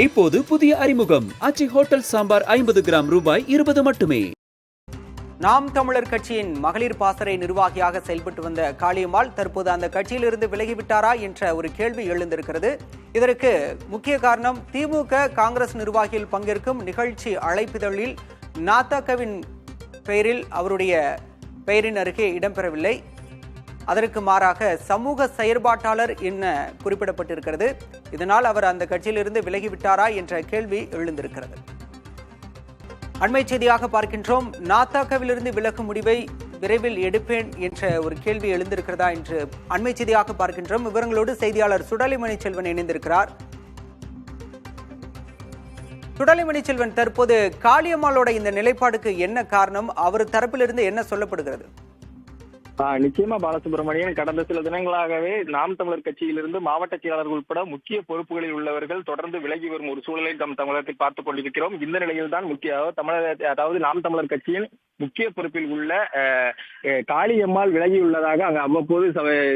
இப்போது புதிய அறிமுகம் ஆச்சி ஹோட்டல் சாம்பார் 50 கிராம் ரூபாய் 20 மட்டுமே. நாம் தமிழர் கட்சியின் மகளிர் பாசறை நிர்வாகியாக செயல்பட்டு வந்த காளியம்மாள் தற்போது அந்த கட்சியிலிருந்து விலகிவிட்டாரா என்ற ஒரு கேள்வி எழுந்திருக்கிறது. இதற்கு முக்கிய காரணம் திமுக காங்கிரஸ் நிர்வாகிகள் பங்கேற்கும் நிகழ்ச்சி அழைப்பிதழில் நாத்தாக்கவின் பெயரில் அவருடைய பெயரின் அருகே இடம்பெறவில்லை. அதற்கு மாறாக சமூக செயற்பாட்டாளர் என குறிப்பிடப்பட்டிருக்கிறது. இதனால் அவர் அந்த கட்சியிலிருந்து விலகிவிட்டாரா என்ற கேள்வி எழுந்திருக்கிறது. அண்மை செய்தியாக பார்க்கின்றோம். நாத்தாக்கவிலிருந்து விலகும் முடிவை விரைவில் எடுப்பேன் என்ற ஒரு கேள்வி எழுந்திருக்கிறதா என்று அண்மை செய்தியாக பார்க்கின்றோம். விவரங்களோடு செய்தியாளர் சுடலைமணி செல்வன் இணைந்திருக்கிறார். சுடலைமணி செல்வன், தற்போது காளியம்மாளோட இந்த நிலைப்பாடுக்கு என்ன காரணம்? அவர் தரப்பிலிருந்து என்ன சொல்லப்படுகிறது? நிச்சயமா பாலசுப்ரமணியன், கடந்த சில தினங்களாகவே நாம் தமிழர் கட்சியிலிருந்து மாவட்ட செயலாளர்கள் உட்பட முக்கிய பொறுப்புகளில் உள்ளவர்கள் தொடர்ந்து விலகி வரும் ஒரு சூழலை தமிழகத்தில் பார்த்துக் கொண்டிருக்கிறோம். இந்த நிலையில் தான் அதாவது நாம் தமிழர் கட்சியின் முக்கிய பொறுப்பில் உள்ள காளியம்மாள் விலகியுள்ளதாக அங்கு அவ்வப்போது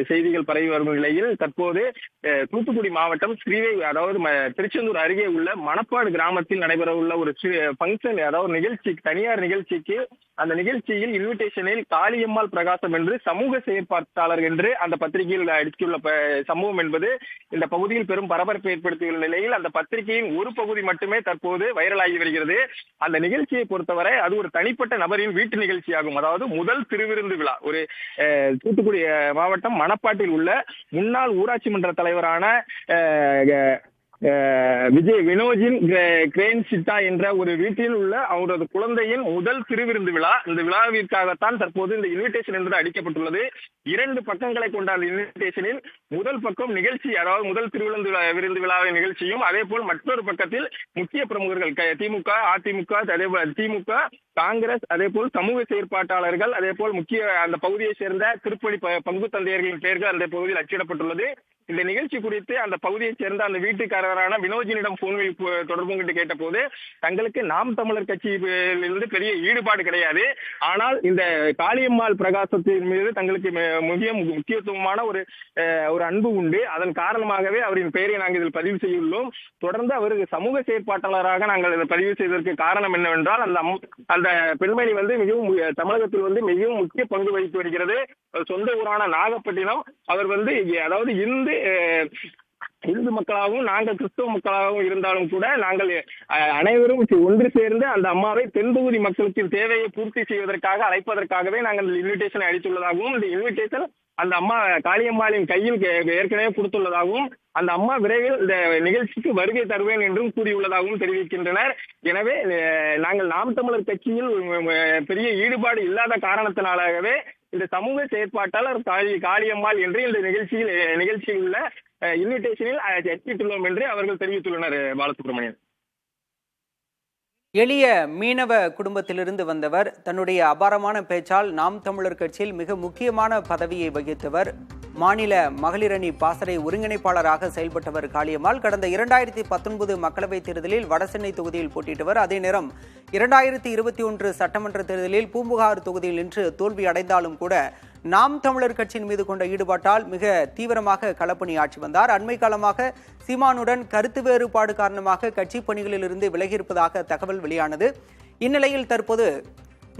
செய்திகள் பரவி வரும் நிலையில் தற்போது தூத்துக்குடி மாவட்டம் அதாவது திருச்செந்தூர் அருகே உள்ள மணப்பாடு கிராமத்தில் நடைபெறவுள்ள ஒரு பங்கன், அதாவது நிகழ்ச்சி, தனியார் நிகழ்ச்சிக்கு, அந்த நிகழ்ச்சியில் இன்விடேஷனில் காளியம்மாள் பிரகாசம் என்று சமூக செயற்பாட்டாளர் என்று அந்த பத்திரிகையில் அடித்துள்ள சம்பவம் என்பது இந்த பகுதியில் பெரும் பரபரப்பை ஏற்படுத்தியுள்ள நிலையில் அந்த பத்திரிகையின் ஒரு பகுதி மட்டுமே தற்போது வைரலாகி வருகிறது. அந்த நிகழ்ச்சியை பொறுத்தவரை அது ஒரு தனிப்பட்ட நபரின் வீட்டு நிகழ்ச்சியாகும். அதாவது முதல் திருவிருந்து விழா ஒரு தூத்துக்குடி மாவட்டம் மணப்பாட்டில் உள்ள முன்னாள் ஊராட்சி மன்ற தலைவரான வினோஜின் கிரேன் சிட்டா என்ற ஒரு வீட்டில் உள்ள அவரது குழந்தையின் முதல் திருவிருந்து விழா. இந்த விழாவிற்காகத்தான் தற்போது இந்த இன்விடேஷன் என்பது அடிக்கப்பட்டுள்ளது. 2 பக்கங்களை கொண்ட அந்த இன்விடேஷனில் முதல் பக்கம் நிகழ்ச்சி, அதாவது முதல் விருந்து விழாவின் நிகழ்ச்சியும், அதே போல் மற்றொரு பக்கத்தில் முக்கிய பிரமுகர்கள் திமுக, அதிமுக, திமுக, காங்கிரஸ், அதே போல் சமூக செயற்பாட்டாளர்கள், அதே போல் முக்கிய அந்த பகுதியை சேர்ந்த திருப்பணி பங்கு தந்தையர்களின் பெயர்கள் அந்த பகுதியில் அச்சிடப்பட்டுள்ளது. இந்த நிகழ்ச்சி குறித்து அந்த பகுதியைச் சேர்ந்த அந்த வீட்டுக்காரரான வினோஜினிடம் போனில் தொடர்பு கொண்டு கேட்ட போது தங்களுக்கு நாம் தமிழர் கட்சியிலிருந்து பெரிய ஈடுபாடு கிடையாது, ஆனால் இந்த காளியம்மாள் பிரகாசத்தின் மீது தங்களுக்கு முக்கியத்துவமான ஒரு அன்பு உண்டு, அதன் காரணமாகவே அவரின் பெயரை நாங்கள் இதில் பதிவு செய்துள்ளோம். தொடர்ந்து அவர் சமூக செயற்பாட்டாளராக நாங்கள் இதை பதிவு செய்வதற்கு காரணம் என்னவென்றால் அந்த பெண்மணி மிகவும் தமிழகத்தில் மிகவும் முக்கிய பங்கு வகித்து வருகிறது. சொந்த ஊரான நாகப்பட்டினம். அவர் அதாவது இந்து மக்களாகவும் நாங்கள் கிறிஸ்தவ மக்களாகவும் இருந்தாலும் கூட நாங்கள் அனைவரும் ஒன்று சேர்ந்து அந்த அம்மாவை தென்பகுதி மக்களுக்கு தேவையை பூர்த்தி செய்வதற்காக அழைப்பதற்காகவே நாங்கள் இன்விடேஷனை அளித்துள்ளதாகவும், இந்த இன்விடேஷன் அந்த அம்மா காளியம்மாளின் கையில் ஏற்கனவே கொடுத்துள்ளதாகவும், அந்த அம்மா விரைவில் இந்த நிகழ்ச்சிக்கு வருகை தருவேன் என்றும் கூறியுள்ளதாகவும் தெரிவிக்கின்றனர். எனவே நாங்கள் நாம் தமிழர் கட்சியில் பெரிய ஈடுபாடு இல்லாத காரணத்தினாலாகவே இந்த சமூக செயற்பாட்டாளர் காளியம்மாள் என்று இந்த நிகழ்ச்சியில் உள்ள இன்விடேஷனில் அச்சிட்டுள்ளோம் என்று அவர்கள் தெரிவித்துள்ளனர். பாலசுப்ரமணியன், எளிய மீனவ குடும்பத்திலிருந்து வந்தவர், தன்னுடைய அபாரமான பேச்சால் நாம் தமிழர் கட்சியில் மிக முக்கியமான பதவியை வகித்தவர், மாநில மகளிர் அணி பாசறை ஒருங்கிணைப்பாளராக செயல்பட்டவர் காளியம்மாள். கடந்த 2019 மக்களவைத் தேர்தலில் வடசென்னை தொகுதியில் போட்டியிட்டவர். அதே நேரம் 2021 சட்டமன்ற தேர்தலில் பூம்புகார் தொகுதியில் நின்று தோல்வி அடைந்தாலும் கூட நாம் தமிழர் கட்சியின் மீது கொண்ட ஈடுபாட்டால் மிக தீவிரமாக களப்பணியாற்றி வந்தார். அண்மை காலமாக சீமானுடன் கருத்து வேறுபாடு காரணமாக கட்சி பணிகளில் இருந்து விலகியிருப்பதாக தகவல் வெளியானது. இந்நிலையில் தற்போது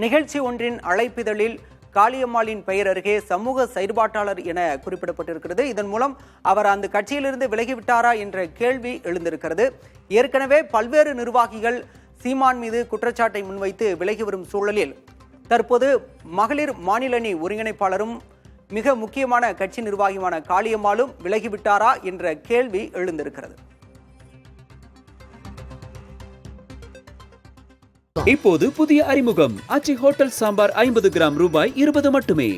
நிகழ்ச்சி ஒன்றின் அழைப்பிதழில் காளியம்மாளின் பெயர் அருகே சமூக செயற்பாட்டாளர் என குறிப்பிடப்பட்டிருக்கிறது. இதன் மூலம் அவர் அந்த கட்சியிலிருந்து விலகிவிட்டாரா என்ற கேள்வி எழுந்திருக்கிறது. ஏற்கனவே பல்வேறு நிர்வாகிகள் சீமான் மீது குற்றச்சாட்டை முன்வைத்து விலகி வரும் சூழலில் தற்போது மகளிர் மாநில அணி ஒருங்கிணைப்பாளரும் மிக முக்கியமான கட்சி நிர்வாகியுமான காளியம்மாளும் விலகிவிட்டாரா என்ற கேள்வி எழுந்திருக்கிறது. இப்போது புதிய அறிமுகம் ஆச்சி ஹோட்டல் சாம்பார் 50 கிராம் ரூபாய் 20 மட்டுமே.